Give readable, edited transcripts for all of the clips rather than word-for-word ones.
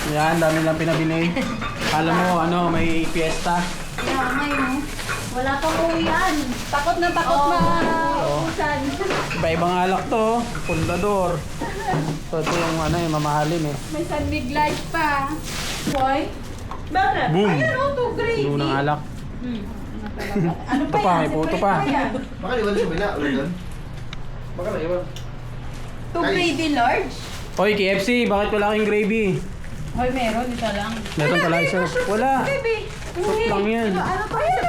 Yan, dami lang pinabili. Alam mo, ano, may fiesta. Kaya ngayon, wala pang uwian. Takot na usan. Iba-ibang alak to, pundador. So ito yung ano, yung mamahalin eh. May sunbig light pa. Boy? Bakit? Boom! Ayun o, 2 grade. Luno ng alak. Ano Ito pa, may puto pa. Baka iwan sa bila, ulit doon. Baka na iwan. 2 grade large? Hoy, KFC, bakit wala kang gravy? Hoy, meron. Isa lang. Meron pala isa. Wala. Baby! Soup lang yan. Ano pa yan?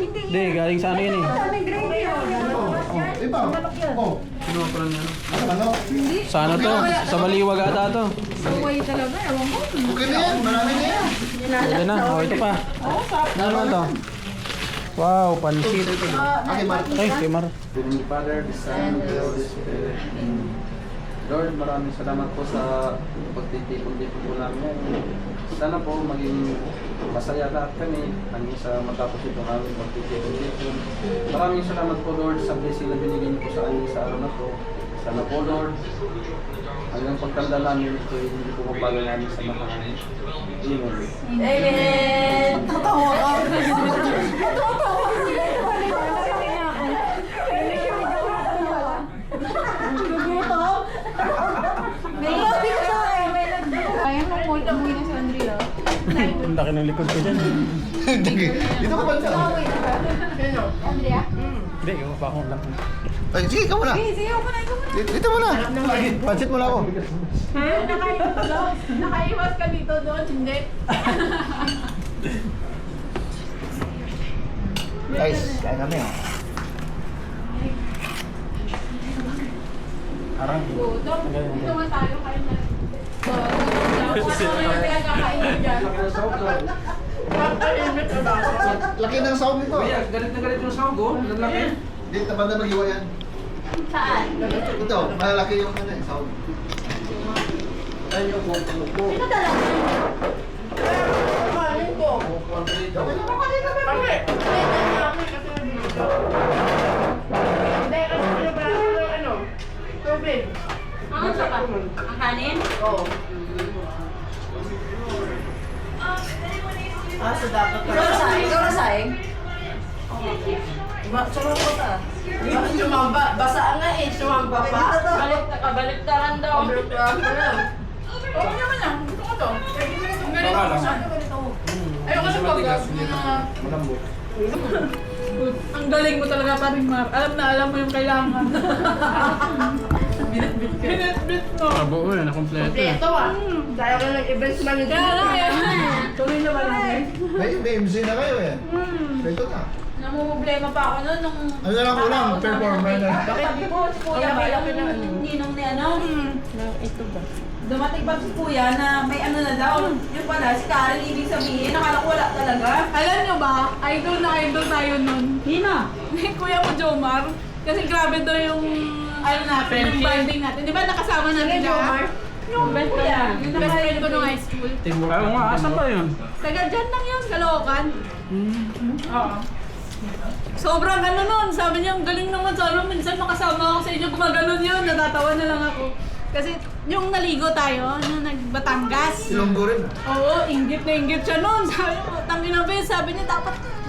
Hindi. Hindi, galing sa ano yan eh. May gravy o. Oh, iba. Oh, Sinukuran niya. ano? Sa ano to? Sa Baliwag ata to. Saway talaga. Ewan ko. Okay na yan, marami na yan. Pwede na. Oh, ito pa. Oo, sarap. Ano naman to? Wow, pansit. Okay, Mark. Ay, kay Mar. Heavenly Father, the Son, and the Holy Spirit. Lord, maraming salamat po sa pagtitipon-tipon po namin. Sana po maging masaya lahat kami hanggang sa matapos ito kami pagtitipon-tipon. Maraming salamat po Lord sa blessing na binigay niyo po sa amin sa araw na po. Sana po Lord, hanggang pagtanda namin ito, hindi po mabago namin sa mga Amen. Amen! Tatawa ka. Kaya mo mo na si Andrea. Ang laki ng likod ko dyan. Dito ka ba siya? Andrea? Hindi, yung pa akong lang. Ay, sige, ikaw muna. Sige, ikaw muna. Dito muna. Pansit muna ako. Nakaiwas ka dito doon, hindi. Guys, kaya kami oh. Arang. Dito man tayo kayo na. Laki ng sound nito. Kuya, galit na galit yung sahog oh. Lalaki. Dito ba na mag-iwa yan? Saan? Ito, malalaki yung ano, sound. Ayun yung po. Sino talaga? Ang sa pa? Ang kanin? Oo. So dapat Ikaw na saing? sumamba ka. Sumamba. Basa nga eh. Sumamba pa. Kabaliktaran daw. Oo naman yan. Gusto ko to. Ang galing Baka ako lang. siya. Ayoko na pag Malambot. ang galing mo talaga paring Mar. Alam mo yung kailangan. Binit-bit ka. Binit-bit mo. Abo na, nakompleto. Ito ah. Dahil ka nag-events manager. Kaya lang eh. Tuloy na ba namin? May MC na kayo eh. Ito na. Namumblema pa ako noon nung... Ano na lang kulang, performer na. Sabi ko, si Kuya, may ninong ni ano? Ito ba? Dumating pa si Kuya na may ano na daw. Yung pala, si Karen, ibig sabihin, nakala ko wala talaga. Alam nyo ba, idol na idol tayo nun. Hina. Ni Kuya mo Jomar. Kasi grabe daw yung ano natin, yung bonding natin. Di ba nakasama natin Jomar? Yung best Kuya. Yung best friend ko nung high school. Ayaw nga, asan ba yun? Taga dyan lang yun, Caloocan. Oo. Sobrang ano nun, sabi niya, ang galing naman sana, minsan makasama ako sa inyo, gumaganon yun, natatawa na lang ako. Kasi yung naligo tayo, nung nagbatangas. Ilonggo rin. Oo, inggit na inggit siya nun. Sabi mo, tangin na bes, sabi niya,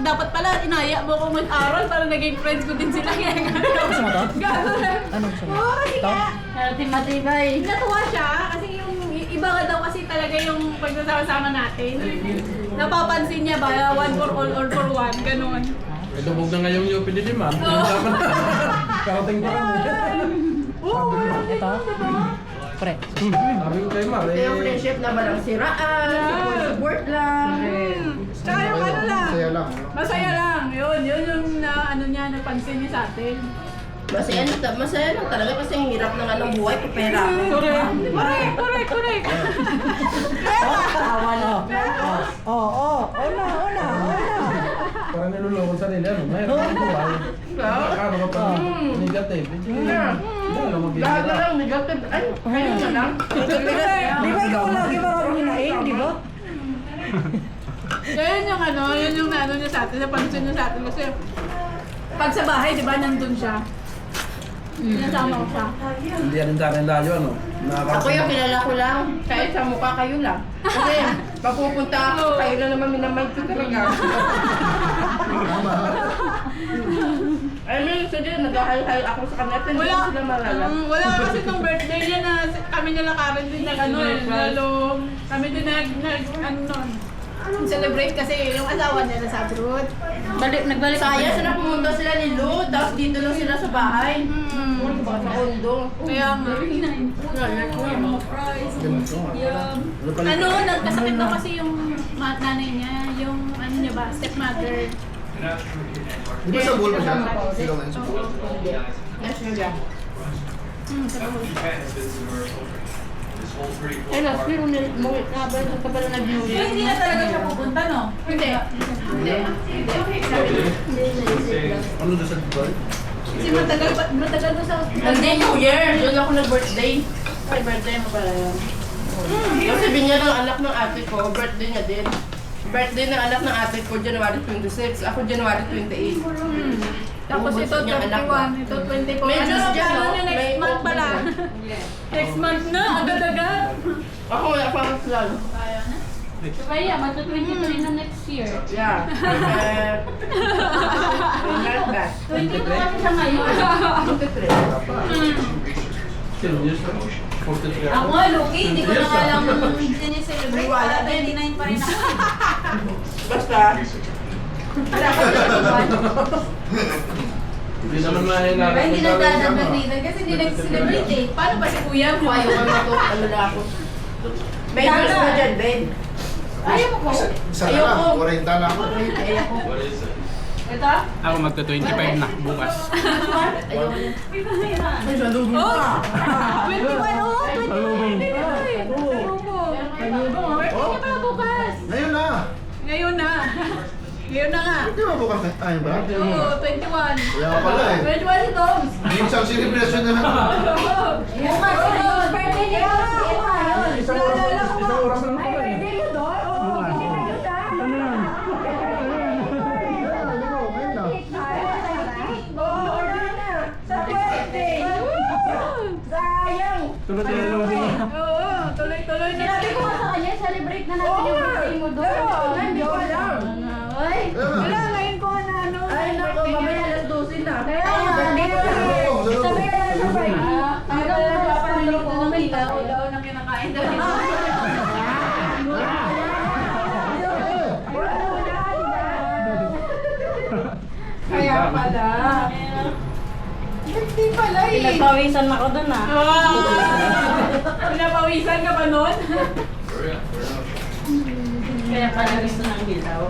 dapat pala, inaya mo akong mag-aral para naging friends ko din sila. Kaya gano'n. Anong sunod? Oo, kasi nga. Matibay. Natuwa siya kasi yung iba nga daw kasi talaga yung pagsasama natin. Napapansin niya ba, one for all or for one, gano'n. May dubog na ngayong yung pinili man. Dapat karating pa kami. Oo, Ito? Pre. Sabi ko kay Mar Yung eh. friendship na walang siraan, support lang. Tsaka yung ano lang. Masaya lang. no? Masaya lang. Yun yung ano niya, napansin niya sa atin. Masaya lang talaga kasi ang hirap ng anong buhay, papera. Correct. Tawa na. Parang nilulungkot sa nila. Mayroon ang buhay. Ano ka pa? Negative. Hindi lang Lahat na magbibira. lang, negative. Ay, kayo na lang. Di ba ikaw lagi marami hinaing, di ba? So yun yung ano, yun yung naano niya sa atin, napansin niya sa atin kasi pag sa bahay, di ba, nandun siya. Sinasama ko siya. Hindi rin sa akin layo ano. Ako yung kilala ko lang. Kahit sa mukha kayo lang. Kasi mapupunta ako, kayo na naman minamind ko talaga. I mean, sige, nag-high ako sa kanila. Hindi Wala. ko sila malala. Wala kasi nung birthday niya na kami nila Karen din nag ano eh, lalo kami din nag ano nun. Celebrate kasi yung asawa niya nasa abroad. Nagbalik Sayang sila pumunta sila ni Lu, tapos dito lang sila sa bahay. Sa kondo. Kaya nga. Ano, nagkasakit daw kasi yung nanay niya, yung ano niya ba, stepmother. Di ba sa bull pa siya? Sigaw na yun sa bull. Yes, Julia. Sa buhol. Ay, last year, umuwi ka ba? Ka pala nag-New So, Year? hindi na talaga siya pupunta, no? Hindi. Ano doon sa Dubai? Kasi matagal ko sa hospital. Hindi, New Year! Doon ako nag-birthday. Ay, birthday mo pala yun. Kasi binya ng anak ng ate ko, birthday niya din. Birthday ng anak ng ate ko, January 26. Ako, January 28. Tapos ito, 21. Ito, 24. May Ano, Diyos dyan, ano no? niya next May month pala? Next month na, agad-agad. Ako, wala pang plan. Kaya, magto-23 na next year. Yeah. Not bad. 22 kasi siya ngayon. 23. 10 years na. 43 Ako nga, Luki, hindi ko na nga lang sinicelebrate. Wala Para 29 pa rin ako. Basta, Hindi naman mahirap. Diba, hindi nagdadagdag dito kasi hindi nag-celebrate eh. Paano ba si kuya mo? ayaw ko na to, ano na ako. May girls mo dyan, babe. Ayaw mo ko. Isa na lang, 40 na ako. Ayaw ko. Ito? Ako magto-25 na bukas. Ayaw ko. Ay, salubong Oh! ka. 21, oh! 21! Oh. Ngayon na! Ngayon na. Ngayon na nga. Hindi ba bukas na? Ayun ba? Oo, 21. Kaya pala eh. 21 si Toms. Minsan celebration na naman. Bukas yun. Birthday ni Toms. Isang oras lang pala eh. Oo, tuloy-tuloy na. Sabi ko nga sa kanya, celebrate na natin yung birthday mo doon. Hindi ko alam. Ay, Wala, ngayon ko na ano. Ay, naku, mamaya alas 12 na. kaya nga, Birthday ko na. sabi ka na surprise. Hanggang nagpapanilig na ng ilaw daw ng kinakain daw. Kaya pala. Hindi pala eh. Pinagpawisan ako doon ah. Pinapawisan ka ba nun? Kaya pala gusto ng hilaw.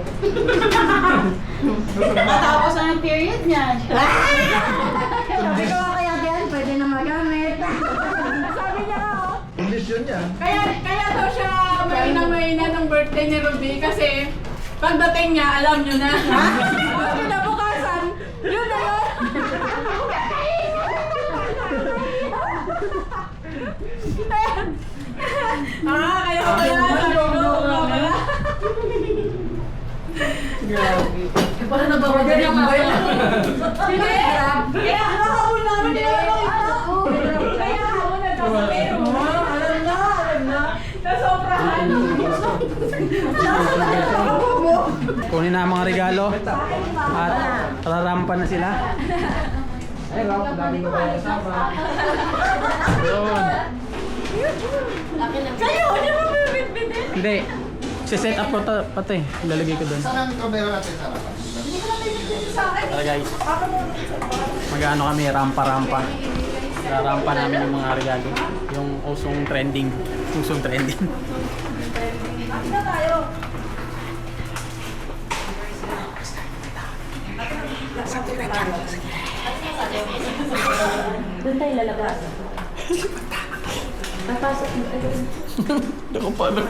Matapos na yung period niyan. Sabi ko kaya diyan, pwede na magamit. Sabi niya oh. Kondisyon yan. Kaya daw siya mahina ng birthday ni Ruby kasi pagdating niya, alam niyo na. Kinabukasan, yun na yun. Kaya ko kaya sabi ko. Parang nabawagan yung bayo. Hindi! Kaya nakahabol namin nila ng ito. Kaya ako nagkasakit. Alam na. Nasobrahan. Kunin na ang mga regalo at rarampa na sila. Ay, Rob, daming babae kasama. Yun. Kayo, di ba may bitbitin? Hindi. Si-set up ko pati. Lalagay ko doon. Saan ang camera natin sa harapan? Sa akin. Tara guys. Mag-ano kami, rampa-rampa. Rarampa namin yung mga regalo. Yung usong trending. Usong trending. Akin na tayo. Doon tayo lalabas. Papasok mo. Ako paano?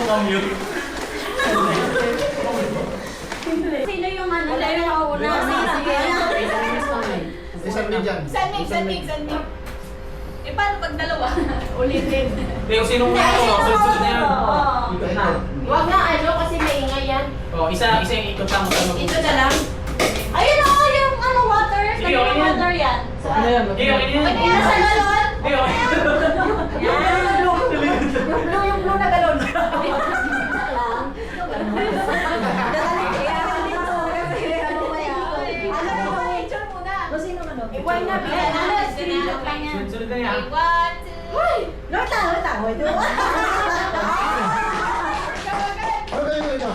mamute. Sino yung ano? Wala yung mauna. Isang din dyan. San Mig. Eh, paano pag dalawa? Ulitin. Hindi, kung sinong una ko, sunod-sunod na yan. Ikot na. Huwag na ano kasi maingay yan. Oh, isa yung ikot lang. Ito na lang. Ayun o, yung ano, water. Sige, okay yan. Water yan. Ano yan? Hindi, okay yan. Pwede yan sa galon. Hindi, okay. Yan. Yung blue na galon. Iwan na bilang. Sunod-sunod na yan. Lord lang. Ano kayo ito?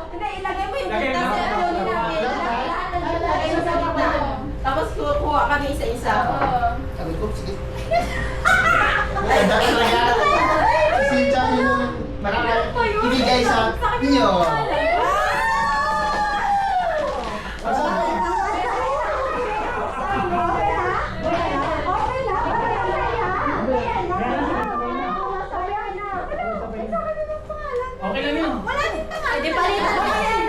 Hindi, ilagay mo yung Lagay mo. butas sa ulo natin. Ilagay mo sa gitna. Tapos kukuha kami isa-isa. Sagot ko, sige. Ganda talaga. Si Chan yung ibigay sa inyo. Okay lang yun. Hindi, palitan mo yan.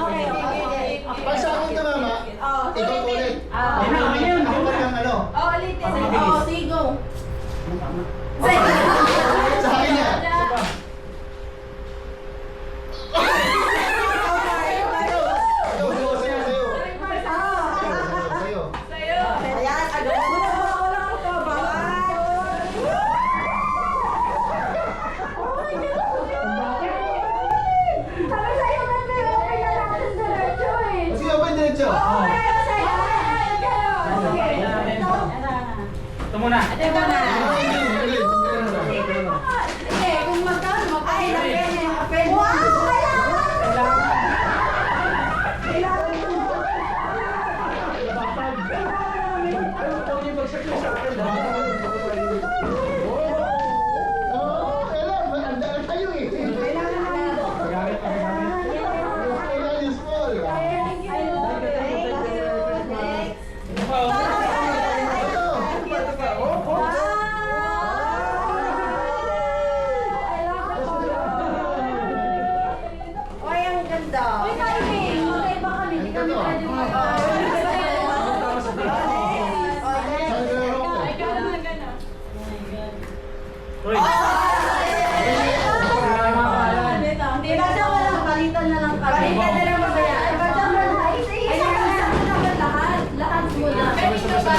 Okay. Pag sa akin ka, mama, ikaw ulit. Yan na, okay yun. Ako pa lang ano. Oo, sige, go. Sa akin yan. Sa'yo. Ayan, agad mo na. Wala ko pa ba? Sige, open diretso. Ito muna. Oo, kailan? Andaan tayo eh. Kailangan yung small. Uy. Hindi na siya walang palitan na lang kami. Palitan na lang mamaya. Ay, ba't naman? Ay, lahat muna.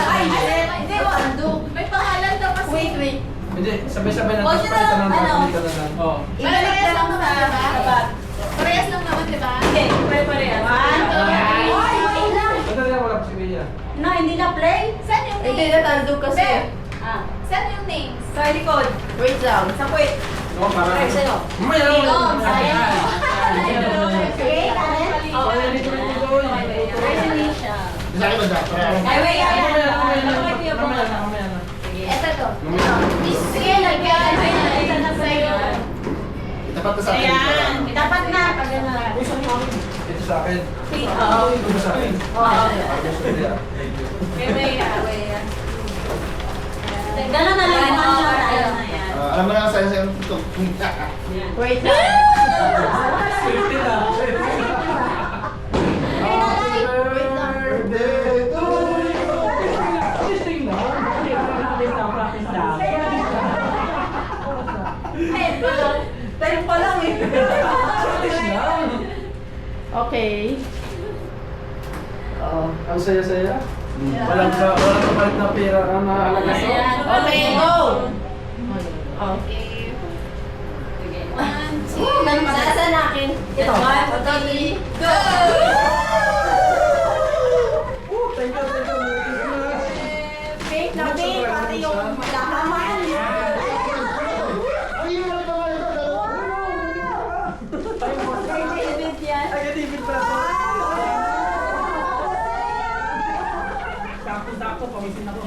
Ay, hindi, wando. May pangalan daw kasi. Wait. Hindi, sabay-sabay na Oh, tapos sino palitan ng lang, ano? palitan na lang. Oh. Ibalik na lang sa tapat. Parehas lang naman, di ba? Hindi, pare-parehas. Wait lang. Ito na wala pa si Bea. No, hindi na play. Saan yung Hindi names? na tandog kasi. Saan yung names? Sa likod. Wait lang. Sa kwit. Oo, para. Ay, sa'yo. Mamaya lang. Ikaw, sayang. Okay, Karen? Oo, Sa akin ba daw? Ay, wait, ay, Mamaya na. mamaya na. Mamaya na. Ito to. Sige, lagyan. Ito na sa'yo. Tapat na sa akin. Ayan. Dapat na. Pag ano. Ito sa akin. Oo. Ito sa akin. Oo. Gusto ko din. Wait. Gano'n na lang. Gano'n na tayo. Alam mo na sa'yo ito. Wait lang. Swerte na. Birthday to you. Testing na. Practice lang. Tayo pa lang eh. Okay. Ang saya-saya. Walang kapalit na pera ang mahalaga sa. Okay, go. Oh. Okay. 1, 2, Saan akin? Ito. 1, 2, 3, go! Thank you. Fake na fake. Pati yung malaman. Ay, yun ang mga ito. Dalawa. Sakto, pamisin ako.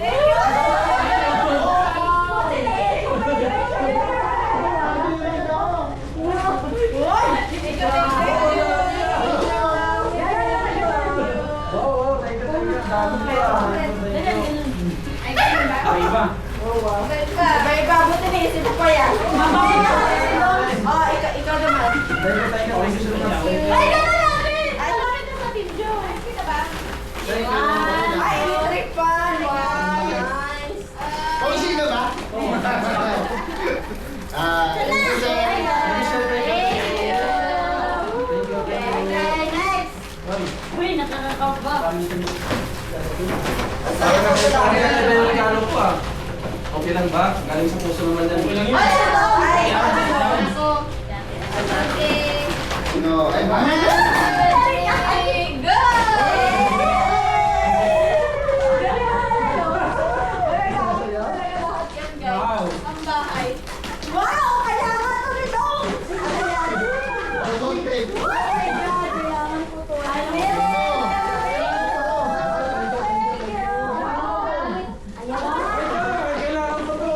Dahil pa tayo na kayo susunod na. Ay, gano'n namin! Ay, namin na sa Team Joe. Kita ba? Ay, electric fan! Wow! Nice! Oh, sige na ba? Thank you, sir. Okay, next. Uy, nakakakaba. Okay lang ba? Galing sa puso naman yan. Ay! Ako. Okay. No, ay ba? Ay, go! Wow! Ang bahay. Wow! Kailangan ko rin daw! Don't take. Kailangan po to. Kailangan ko to!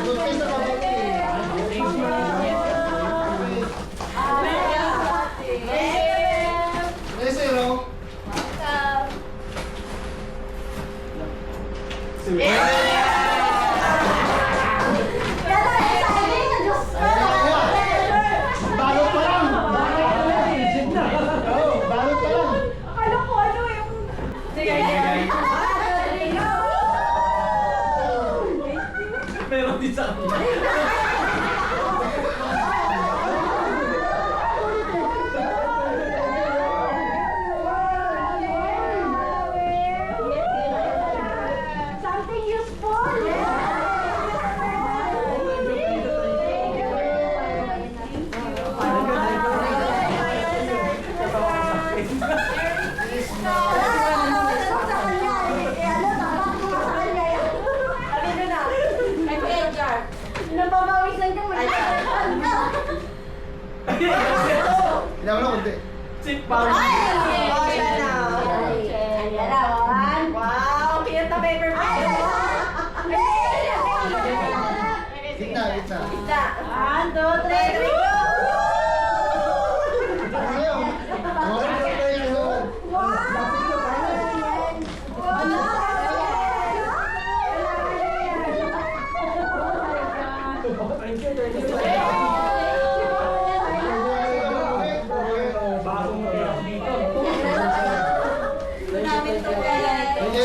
Don't take sa kabati. May zero. Balot pa lang. Oo, balot pa lang. Akala ko ano yung... Meron din sa akin. Something useful. Nababawisan ka mo. Ilaw na kunti. Sip power. Wow! Cute na paper plate! Gitna, gitna. One, two, three, go! Ayaw. Wala na tayo. Thank you, thank you. Bagong mag-iyak dito. Namin to guys. Thank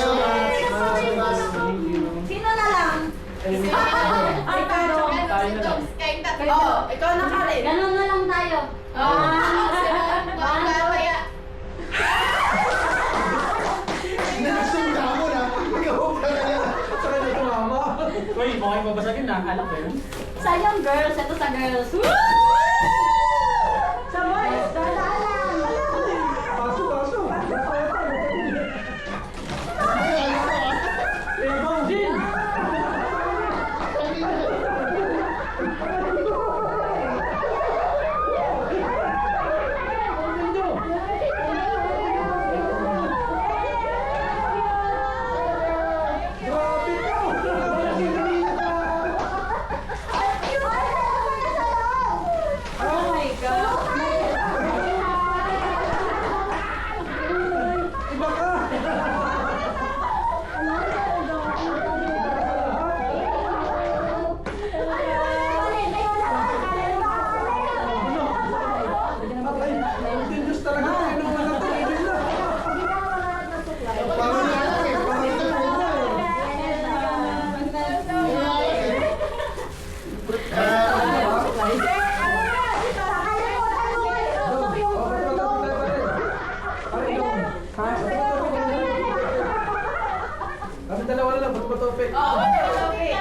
you. Sino na lang? Ay, pero... Tayo na lang. Oh, ikaw na ka rin. Ganun na lang tayo. Sinasunda mo na. Ikaw pa na yan. Sa kanya tumama. Uy, okay babasagin na. Alam ko yun. Sayang girls, ito sa girls. Sa boys, dalalang. Paso, paso. Ikaw din. Oh my God. Iba ka. Continuous talaga tayo ng mga to. Hindi na. Parang na lang eh. Parang ito po na Kami dalawa na lang, ba't ba topic? Oh, okay.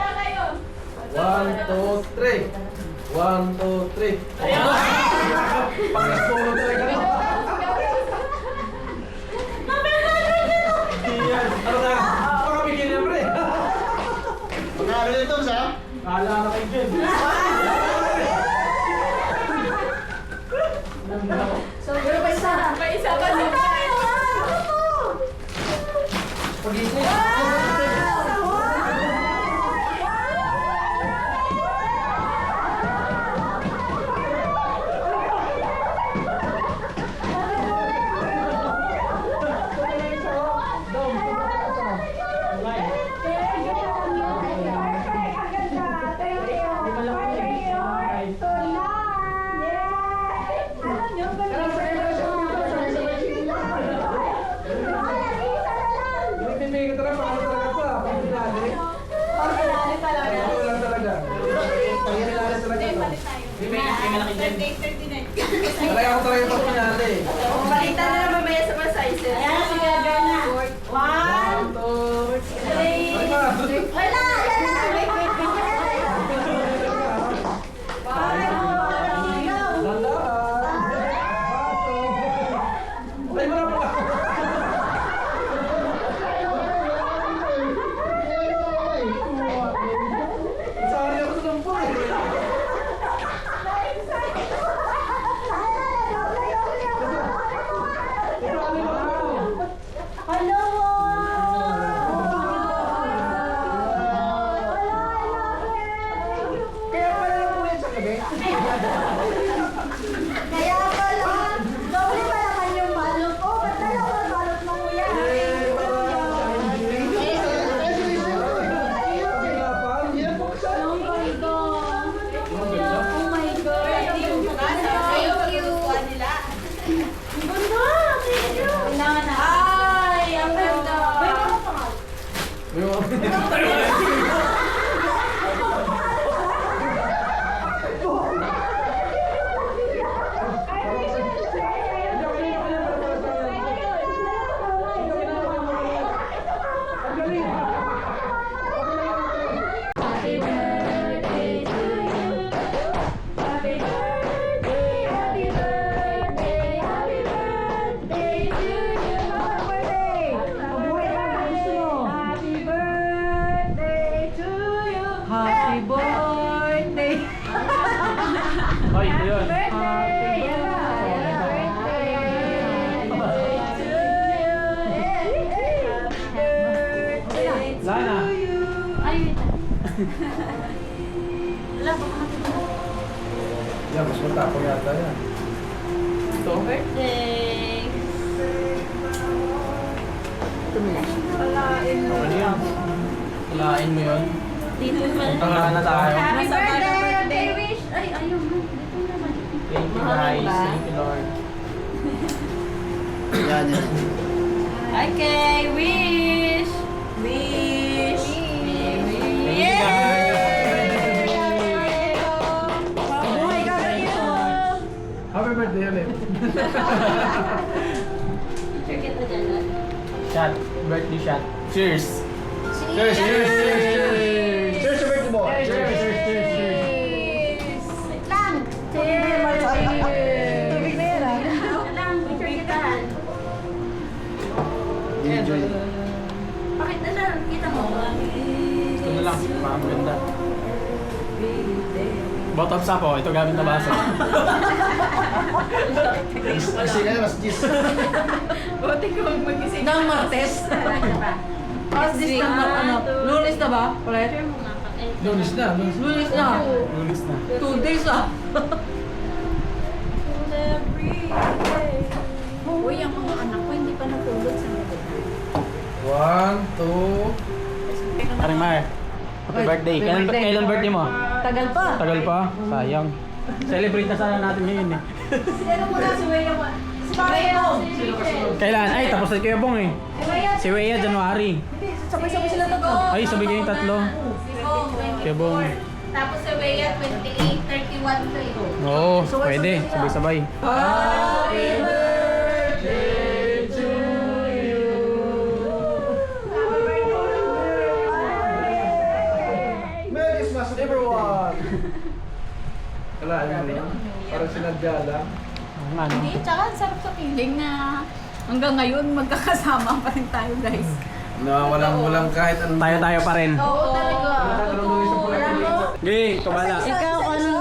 1, 2, 3. 1, 2, 3. Pang-solo talaga. Yan. Ano na? Baka bigyan na pre. Magkano nito sa? Kala na kayo dyan. Pero pa isa. Pa isa pa si malaki dyan. 38, 39. Talaga ako talaga ito pinali. Balita na lang mamaya sa mga sizes. Ayan, sige, girl na. 1, 2, 3. Wala, yan na. Wait, wait, wait. Ay, marami ka. Sorry ako sa lampo eh. Hello! Kaya pala lang po yan sa gabi. Kaya pala, doble pa naman yung balot ko. Ba't dalawang balot mo, kuya? Oh my God! Oh my God! Ang ganda! Thank you! Kailangan na. Ay, ang ganda. Happy birthday to you. Happy birthday, happy birthday, happy birthday to you. Happy birthday! Mabuhay ka ang gusto mo. Happy birthday to you. Happy birthday. Hoy, ito yun. Birthday! Lana. Ay, wait. Wala, baka matulog. Yan, mas matapang yata yan. Ito. Birthday! Ano yan? Kulain mo yun. Dito pala. Tanga na tayo. Happy Nasa birthday! birthday. Birthday wish! Ay, ayun. Dito naman. Thank you guys. Thank you Lord. Yan, yan. Okay, wish. Wish. Thank you guys. Mabuhay ka kayo. Happy birthday ulit. Picture kita dyan, Lord. Shot. Birthday shot. Cheers. Cheers! Cheers! Cheers! Cheers sa birthday mo! Cheers. Cheers. Cheers. Wait lang! Cheers! Tubig na yan ah. Wait lang, picture kita. Enjoy. Bakit na lang? Kita mo? Ito na lang. Maganda. Bottoms up oh. Ito gamit na baso. Kasi nga, mas gis. Buti ko mag-isip. Ng Martes. As this ng Lunes na ba? Ulit? Lunes na. Lunes na. Lulis na. 2 days ah. Uy, ang mga anak ko hindi pa natulog sa gabi. 1, 2. Aring Mar. Happy birthday. Kailan birthday mo? Tagal pa. Tagal pa? Sayang. Celebrate na sana natin ngayon eh. Sino muna si Wea mo? Si Pareho. Kailan? Ay, tapos na kayo bong eh. Si Wea, January. Sabay-sabay sila tatlo. Ay, sabi kayong tatlo. Kaya bong. Tapos si Wea, 28, 31 kayo. Oo, pwede. Sabay-sabay. Happy birthday to you. Merry Christmas everyone! Kalaan mo lang. Parang sinadya lang. Ang ano. Hindi, tsaka ang sarap sa feeling na hanggang ngayon magkakasama pa rin tayo guys. Na walang kahit anong... Tayo-tayo pa rin. Oo, talaga. Okay, kabala. Ikaw, ano?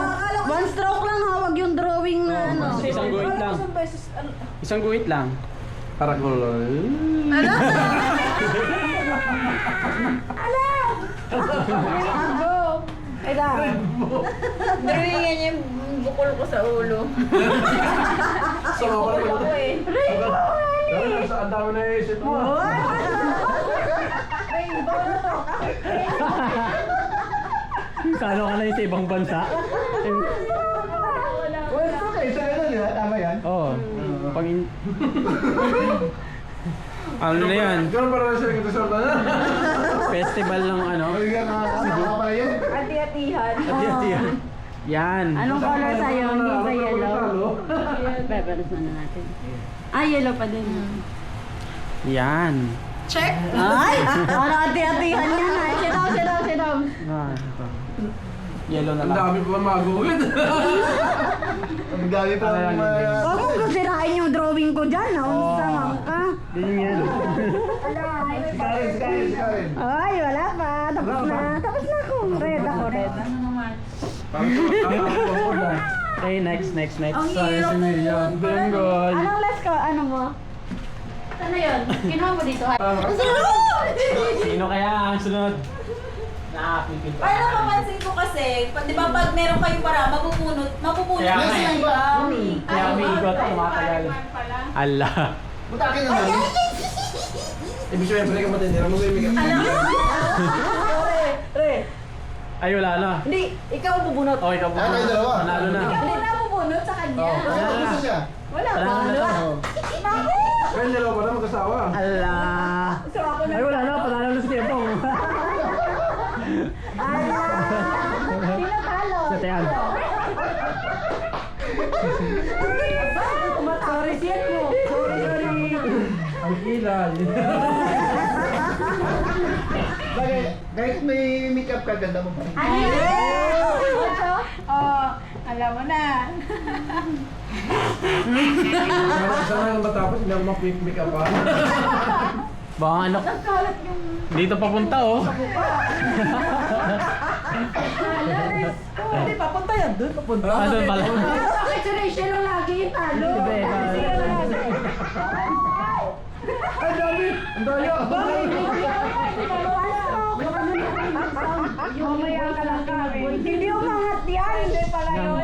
One stroke lang hawag yung drawing na ano. Isang guhit lang. Isang guhit lang. Parang gulol. Ay da. Drawingan niya yung bukol ko sa ulo. Sama pa rin. Ako eh. Ang dami na isip mo. Kano ka na yung sa ibang bansa? Well, okay, sa ganun, di ba? Tama yan? Oo. Pag in... ano na yan? Ganun para na sila sa na. Festival ng ano? Ay, nga, nakakapa pala yan. Ati-atihan. Ati-atihan. Yan. Anong color sa'yo? Hindi ba yellow? Peppers na natin. Ah, yellow pa din. Yan. Check! Ay! Ano ati-atihan yan ay. Sit down. Ah, ito. Yellow na Ang lang. dami pa magugit. Ang gabi pa ang Huwag mong kusirain yung drawing ko dyan. Naunsa man ka. Ganyan yan. Karen. Ay, wala pa. Tapos na ako. Red ako. Ano naman? Okay, next. Ang hirap mo. Benggol. Anong last ko? Ano mo? Ano yun? Kinuha mo dito. Sino kaya ang sunod? Nakakipil pa. Parang napapansin ko kasi, di ba pag meron kayong para, mapupunot Kaya nga na eh. yung Kaya umiikot, tumatagal. Ala. Mutakin naman. Ibig sabihin, pwede ka matindira mo yung make-up. Ay, wala na. Hindi, ikaw ang bubunot. Okay, ikaw po. Ah, tayo dalawa. Panalo na. Hindi na bubunot sa kanya. Oh. Ano gusto siya? Wala pa. Panalo na to. Kaya nila pa na mag-asawa. Ala. Ay, wala na. Panalo na si Tiempong. Sino talo? Sa Tiyan. Sorry, siya mo. Sorry. Ang kilay. Bagay, kahit may make-up ka, ganda mo pa. Ano yun? Oh, alam mo na. Sana yung matapos, hindi ako mag-make-up pa. Baka ano. Dito papunta oh. Hindi, papunta yan doon. Papunta. Ah, doon pala. Bakit si Rachel ang lagi yung talo? Hindi, Ay, dami! Ang daya! Mamaya ka lang kami. Hindi umangat yan. Hindi pala yun.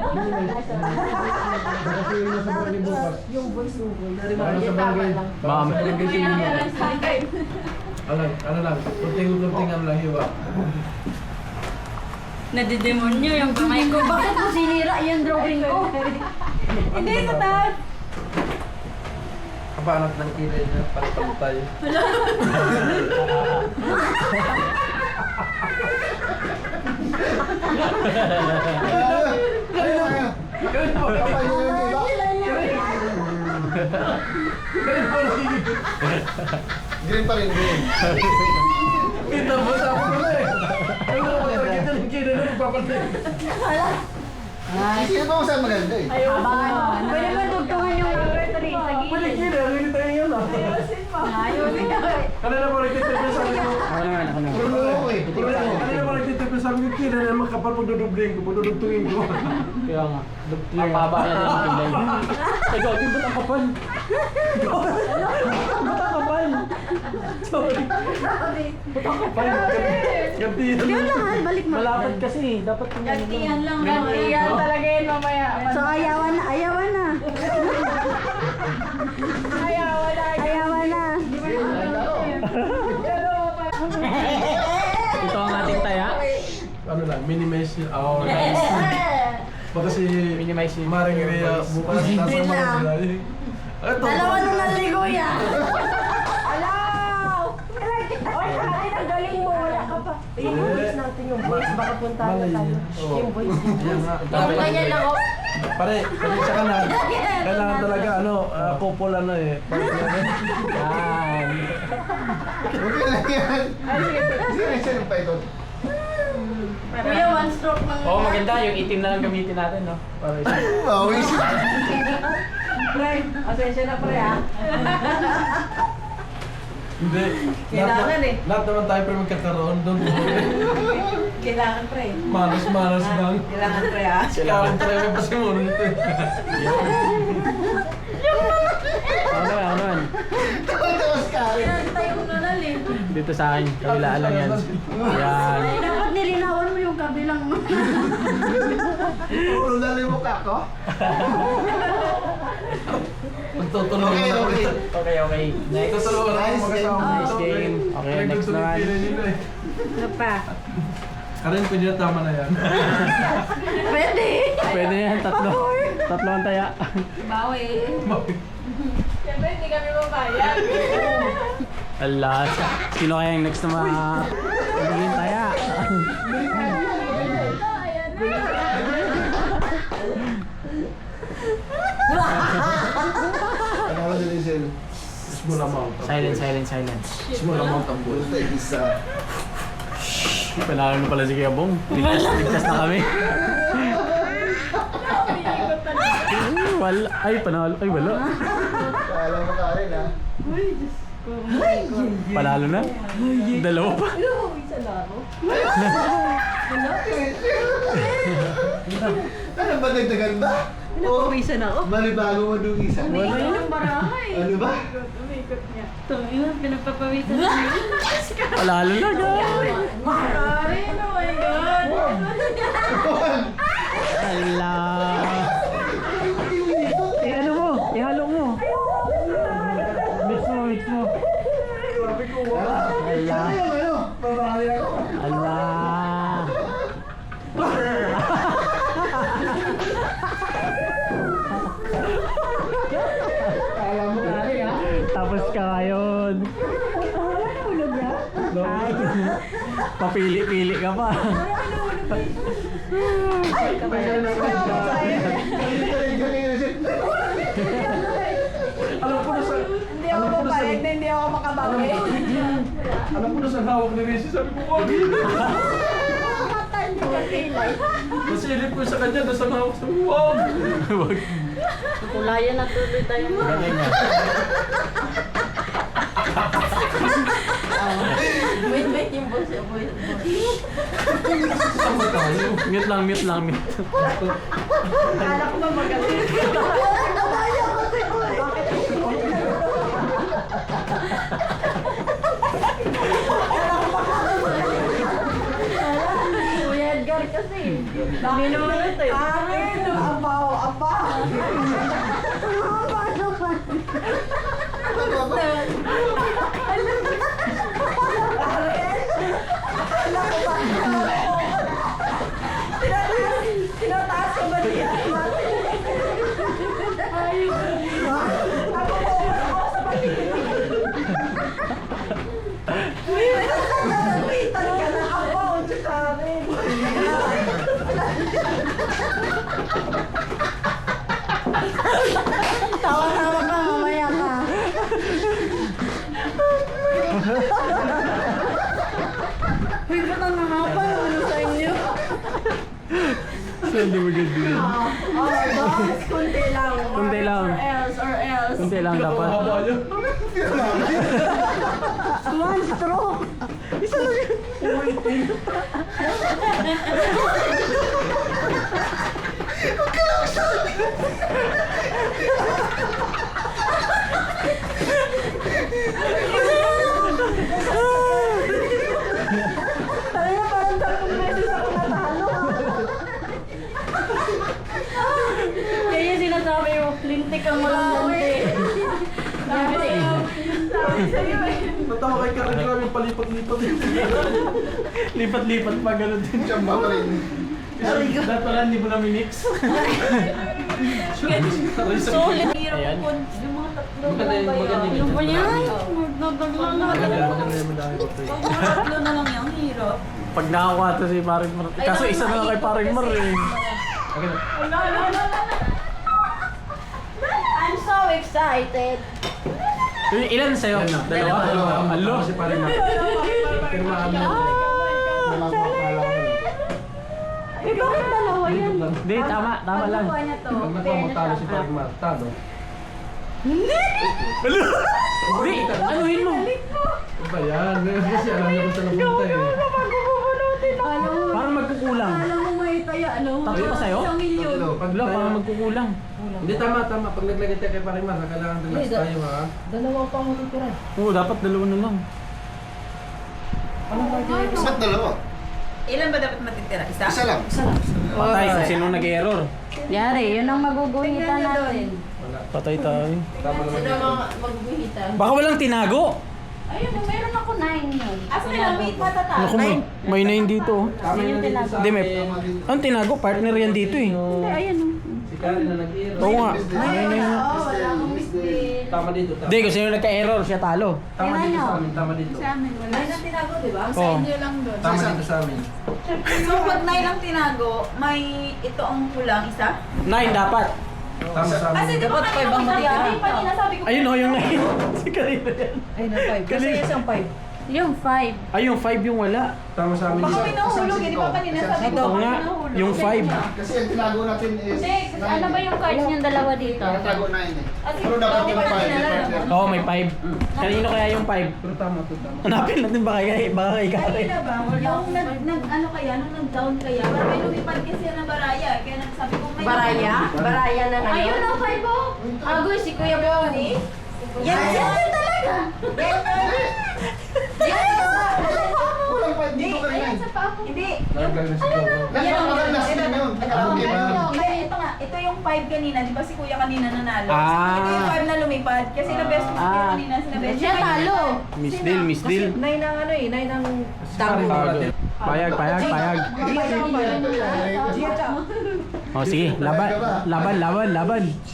Kasi yung nasa mga ni bukas. Yung voice mo. Ano sa bagay? Ma'am. Ano lang, kunting-kunting ano lang hiwa. Nadidemonyo yung kamay ko. Bakit mo sinira yung drawing ko? Hindi, totoo. Kapanat ng kilay niya, palitay. Kapay mo yung iba. Green pa rin, green. Kita mo sa ako na eh. Ay, wala ko kita ng kilay na nagpapatay. Sino ba mo saan maganda eh? Abangan. Pwede mo tugtungan yung number 3 sa Pwede gilid. kilay, rin tayo yun ah. Ayun. Kanina pa nagtitipin sa akin. Ako naman, ako naman. Puro ako eh. Kanina pa nagtitipin sa akin yung kilay na makapal pag dudubling ko, pag dudugtungin ko. Kaya nga. Ang baba niya din yung kilay. Ay, gawin ba't ang kapal? Ba't ang kapal? Sorry. Ba't ang kapal? Ganti yan. Yun lang, balik mo. Malapad kasi. Dapat Gantihan lang. Gantiyan talaga yun mamaya. So, ayawan na. Ayawan na. Ito ang ating taya. Ano lang, minimize yung our Baka si Minimize yung Maring Rhea bukas nasa mga sila. Ito. Dalawa nung naligo yan. Alaw! Oy, Karen, ang galing mo. Wala ka pa. Yung voice natin yung voice. Baka punta na tayo. Yung voice. Yan nga. Yung ganyan lang ako. Pare, sa ka na. Kailangan talaga, couple ano eh. Yan. Okay lang yan. Sige, sino pa ito? Kuya, one stroke lang. Oo, maganda. Yung itim na lang gamitin natin, no? Para isa. Bawis. Pre, asensya na pre ha. Hindi. Kailangan eh. Lahat naman tayo pero magkakaroon doon. Kailangan pre. Malas-malas lang. Kailangan pre ha. Kailangan talaga pa si Moro nito eh. Ano naman? Tapos Karen. Tayo ko na eh. Dito sa akin. Kabilaan lang yan. Yan. Dapat nilinawan mo yung kabilang mo. Puro dali mo ka ko. Magtutulungan Okay, na okay. Okay, okay. Next. Magtutulungan na Nice mag-asawa game. Nice game. Okay, next Nagtutulungan naman. kilay nila eh. Ano pa? Karen, pwede na tama na yan. Pwede. Pwede na yan. Tatlo. Tatlo ang taya. Bawi. Siyempre, hindi kami mabayag. Ala. Sino kaya yung next na magiging taya? Small amount. Silent. Small amount ang boss. Panalo na pala si Kuya Bong. Ligtas na kami. Wala. Ay, panalo. Ay, wala. Alam mo ka rin ha. Panalo na. Dalawa pa. Ano ba dagdagan ba? Pinapawisan ako. Malibago mo nung isa. Wala yung barahay. Ano ba? Tangina, pinagpapawisan ako. Panalo na, guys. Karen, oh my God! Ala. Ano mo? Ihalo mo. Mix mo. Ala. Ano? Babawi ako. Ala. Alam mo ka rin ha. Tapos ka ngayon. Ay, papili-pili ka pa. Alam ko na sa... Hindi ako papayag na hindi ako makabawi. Alam ko na sa hawak ni Rizzy. Sabi ko, wag. Nasilip ko sa kanya. Nasa hawak sa wag. Wag. Kulayan na tuloy tayo. Galing nga. Wait, yung boss. Mute lang. Akala ko ba magaling? Kuya Edgar kasi. Minunod eh. Karen, abaw. Tinataas ko ba niya? Nalapitan ka na abaw, Karen. Tawa-tawa ka, mamaya ka. Uy, ba't ang mahaba yung ano sa inyo? Saan di maganda yun? Boss, kunti lang. Kunti lang. Or else. Kunti lang dapat. One stroke. Talaga parang 10 beses ako natalo. Kaya sinasabi mo, lintik ang walang lante. Sabi sa'yo eh. Natawa kay Karen. Grabe palipat-lipat. Lipat-lipat pa, ganun din. Tsamba ka rin. Dapat pala hindi mo na minix. Solid. Ayan. Yung mga tatlo. Maganda yung Ano ba yan? Magdadagla na. Maganda yung madami ko ito. Tatlo na lang yung hirap. Pag nakakuha to si Paring Mar. Kaso isa na lang kay Paring Mar eh. I'm so excited. Ilan sa'yo? Dalawa? Alo? Si Paring Mar. Pirmaan mo. Eh, bakit dalawa yan? Hindi, tama lang. Pagkuha niya to. Pag nakuha mo talo si Paring Mar. Talo. Alo! Hindi, anuhin mo. Ano ba yan? Kasi alam niya kung saan napunta eh. Alam mo, Parang magkukulang. alam mo may taya, ano? Tatlo pa sa'yo? 1 milyon. Pagla, parang magkukulang. Hindi, tama. Pag naglagay tayo kay Paring Mar, kailangan relax tayo ha. Dalawa pa ako titira. Oo, dapat dalawa na lang. Ba't dalawa? Ilan ba dapat matitira? Isa? Isa lang. Patay kung sino nag-error. Yari, yun ang maguguhitan natin. Patay tayo. Tama naman Sino yun. mga magbuhitan? Baka walang tinago. Ayun, meron ako 9 yun. Asa nila meet matatapos? Naku, may 9 dito. oh. Tama yun dito sa Hindi, may... akin. Ang tinago, partner yan dito eh. Ayun, Si Karen na nag-error. Oo nga. May 9 na. Wala akong mistake. Tama dito. Hindi, kung sino nagka-error, siya talo. Tama dito sa amin. Tama dito. Nine ang tinago, di ba? Sa Oo. inyo lang doon. Tama dito sa amin. So, pag nine ang tinago, may ito ang kulang, isa? 9 dapat. Tama sa Kasi amin. di ba kanina ko sabi, kanina sabi ko. Ayun o, yung 9. Si Karina yan. Ay, na 5. Kasi isang 5. Yung 5. Ay, yung 5 yung wala. Tama sa amin. Baka may nahulog, di ba kanina sabi ko. Oo nga, yung 5. Kasi ang tinago natin is... Kasi ano ba yung cards niyong dalawa dito? Natago na yun eh. At Pero dapat yung 5. Oo, may 5. Kanino kaya yung 5? Pero tama to, tama. Hanapin natin baka kay Karen. kanina ba, yung ano kaya, nung nag-down kaya, parang may lumipad kasi na baraya. Kaya nagsabi ko may... Baraya? Baraya na ngayon? Ayun ang 5 po. Agoy, si Kuya Bonnie. Yan talaga! Walang 5 dito ka rin. Hindi. Naglag na si Coco. Nasa last game yun. Nakabuki ba? Ito nga, ito yung 5 kanina, di ba si Kuya kanina nanalo? Ah. Ito yung 5 na lumipad, kasi na best mo Ah. kanina, sina best. Siya talo. Miss Dil. 9 ang ano eh, 9 ang Payag. O sige, laban.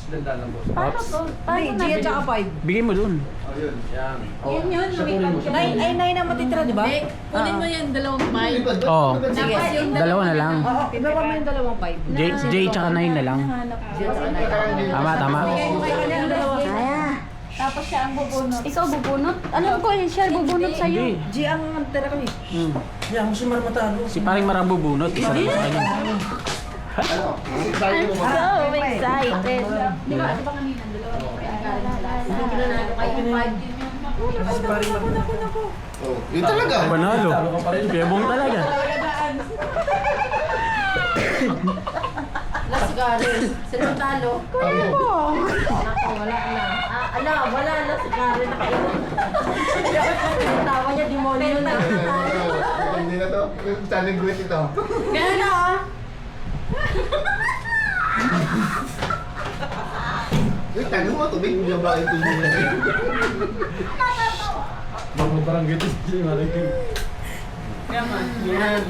Dandan lang boss. Paano to? Paano na? Gia tsaka 5. Bigay mo dun. Oh, yun. Yan. Yun yun, lumipad ka. 9 ang matitira, di ba? Hindi, kunin mo yan, dalawang 5. Oo. Sige. Dalawa na lang. Oo, ibaba mo yung dalawang 5. J tsaka 9 na lang. Tama. Kaya. Tapos siya ang bubunot. Ikaw bubunot? Alam ko eh, siya bubunot sa'yo. Hindi. G ang tira kami. Yan, mo si Mar matalo. Si paring marang bubunot. Isa lang sa kanya. Ano? Excited mo ba? So excited. Di ba kanina, dalawang pinanalo kayo yung 5 din yung Si Paring Mar. Oh, yun talaga. Panalo. Kaya bong talaga. Last Karen. Sino talo? Kuya mo. Ako, wala na. Wala na si Karen. Nakaiwan. Tawa niya, demonyo na. Hindi na to. Standing great ito. Ganun na ah. Uy, tanong mo, tubig. Hindi ba kayo tubig na rin? Parang gitu si Maring. Yan.